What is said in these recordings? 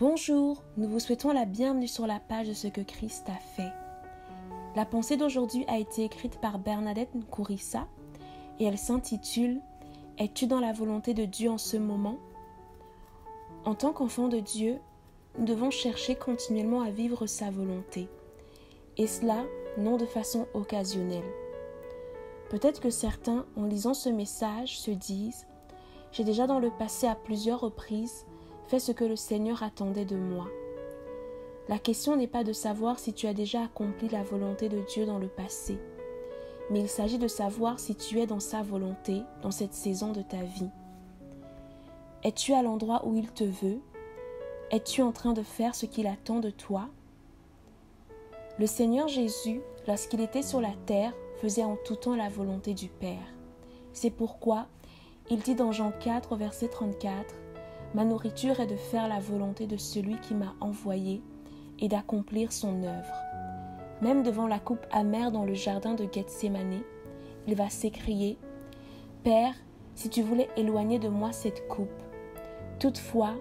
Bonjour, nous vous souhaitons la bienvenue sur la page de ce que Christ a fait. La pensée d'aujourd'hui a été écrite par Bernadette Nkourissa et elle s'intitule « Es-tu dans la volonté de Dieu en ce moment ?» En tant qu'enfant de Dieu, nous devons chercher continuellement à vivre sa volonté, et cela non de façon occasionnelle. Peut-être que certains, en lisant ce message, se disent « J'ai déjà dans le passé à plusieurs reprises fait ce que le Seigneur attendait de moi. » La question n'est pas de savoir si tu as déjà accompli la volonté de Dieu dans le passé, mais il s'agit de savoir si tu es dans sa volonté dans cette saison de ta vie. Es-tu à l'endroit où il te veut? Es-tu en train de faire ce qu'il attend de toi? Le Seigneur Jésus, lorsqu'il était sur la terre, faisait en tout temps la volonté du Père. C'est pourquoi il dit dans Jean 4, verset 34, « Ma nourriture est de faire la volonté de celui qui m'a envoyé et d'accomplir son œuvre. » Même devant la coupe amère dans le jardin de Gethsémani, il va s'écrier, « Père, si tu voulais éloigner de moi cette coupe, toutefois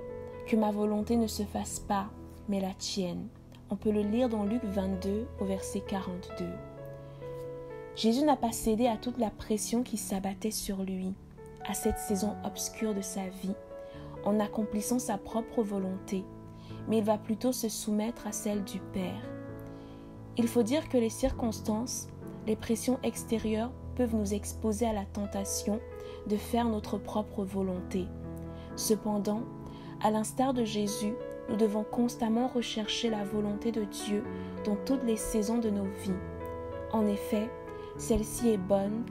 que ma volonté ne se fasse pas, mais la tienne. » On peut le lire dans Luc 22 au verset 42. Jésus n'a pas cédé à toute la pression qui s'abattait sur lui, à cette saison obscure de sa vie, en accomplissant sa propre volonté, mais il va plutôt se soumettre à celle du Père. Il faut dire que les circonstances, les pressions extérieures peuvent nous exposer à la tentation de faire notre propre volonté. Cependant, à l'instar de Jésus, nous devons constamment rechercher la volonté de Dieu dans toutes les saisons de nos vies. En effet, celle-ci est bonne,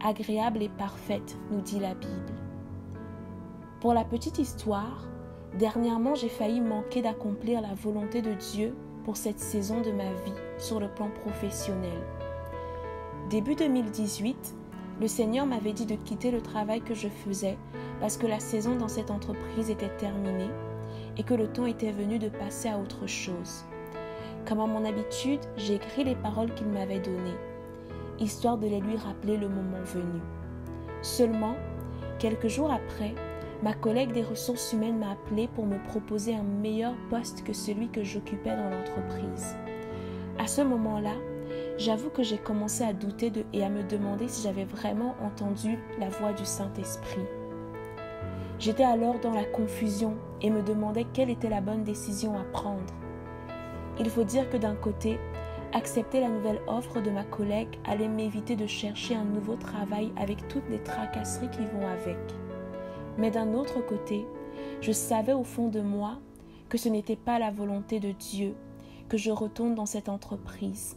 agréable et parfaite, nous dit la Bible. Pour la petite histoire, dernièrement j'ai failli manquer d'accomplir la volonté de Dieu pour cette saison de ma vie sur le plan professionnel. Début 2018, le Seigneur m'avait dit de quitter le travail que je faisais parce que la saison dans cette entreprise était terminée et que le temps était venu de passer à autre chose. Comme à mon habitude, j'ai écrit les paroles qu'il m'avait données, histoire de les lui rappeler le moment venu. Seulement, quelques jours après, ma collègue des ressources humaines m'a appelé pour me proposer un meilleur poste que celui que j'occupais dans l'entreprise. À ce moment-là, j'avoue que j'ai commencé à douter et à me demander si j'avais vraiment entendu la voix du Saint-Esprit. J'étais alors dans la confusion et me demandais quelle était la bonne décision à prendre. Il faut dire que d'un côté, accepter la nouvelle offre de ma collègue allait m'éviter de chercher un nouveau travail avec toutes les tracasseries qui vont avec. Mais d'un autre côté, je savais au fond de moi que ce n'était pas la volonté de Dieu que je retourne dans cette entreprise.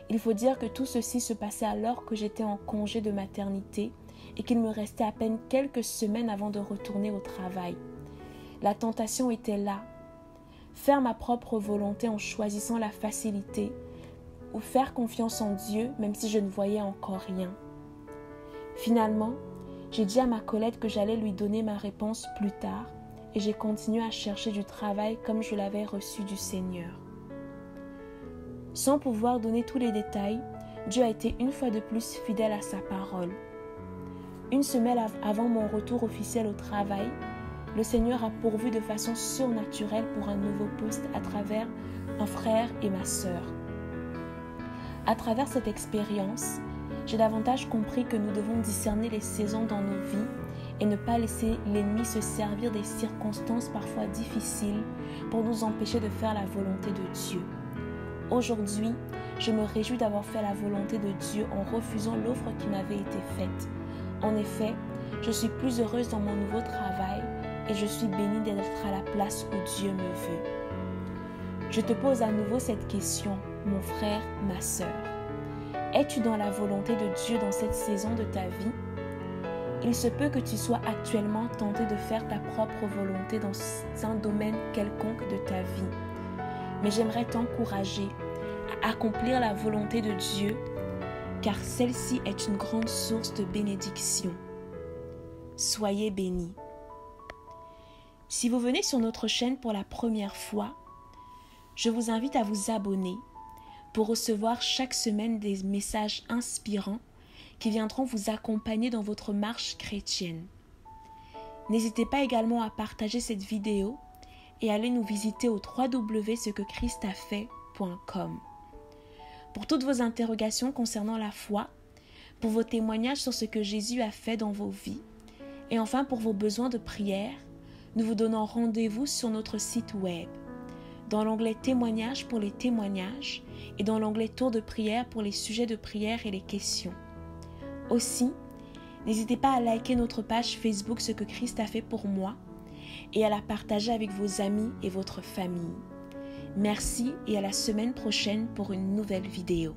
Il faut dire que tout ceci se passait alors que j'étais en congé de maternité et qu'il me restait à peine quelques semaines avant de retourner au travail. La tentation était là. Faire ma propre volonté en choisissant la facilité ou faire confiance en Dieu même si je ne voyais encore rien. Finalement, j'ai dit à ma collègue que j'allais lui donner ma réponse plus tard et j'ai continué à chercher du travail comme je l'avais reçu du Seigneur. Sans pouvoir donner tous les détails, Dieu a été une fois de plus fidèle à sa parole. Une semaine avant mon retour officiel au travail, le Seigneur a pourvu de façon surnaturelle pour un nouveau poste à travers un frère et ma sœur. À travers cette expérience, j'ai davantage compris que nous devons discerner les saisons dans nos vies et ne pas laisser l'ennemi se servir des circonstances parfois difficiles pour nous empêcher de faire la volonté de Dieu. Aujourd'hui, je me réjouis d'avoir fait la volonté de Dieu en refusant l'offre qui m'avait été faite. En effet, je suis plus heureuse dans mon nouveau travail et je suis bénie d'être à la place où Dieu me veut. Je te pose à nouveau cette question, mon frère, ma sœur. Es-tu dans la volonté de Dieu dans cette saison de ta vie? Il se peut que tu sois actuellement tenté de faire ta propre volonté dans un domaine quelconque de ta vie. Mais j'aimerais t'encourager à accomplir la volonté de Dieu, car celle-ci est une grande source de bénédiction. Soyez bénis. Si vous venez sur notre chaîne pour la première fois, je vous invite à vous abonner pour recevoir chaque semaine des messages inspirants qui viendront vous accompagner dans votre marche chrétienne. N'hésitez pas également à partager cette vidéo et allez nous visiter au www.cequechristafait.com. Pour toutes vos interrogations concernant la foi, pour vos témoignages sur ce que Jésus a fait dans vos vies, et enfin pour vos besoins de prière, nous vous donnons rendez-vous sur notre site web, dans l'onglet témoignages pour les témoignages et dans l'onglet tour de prière pour les sujets de prière et les questions. Aussi, n'hésitez pas à liker notre page Facebook Ce que Christ a fait pour moi et à la partager avec vos amis et votre famille. Merci et à la semaine prochaine pour une nouvelle vidéo.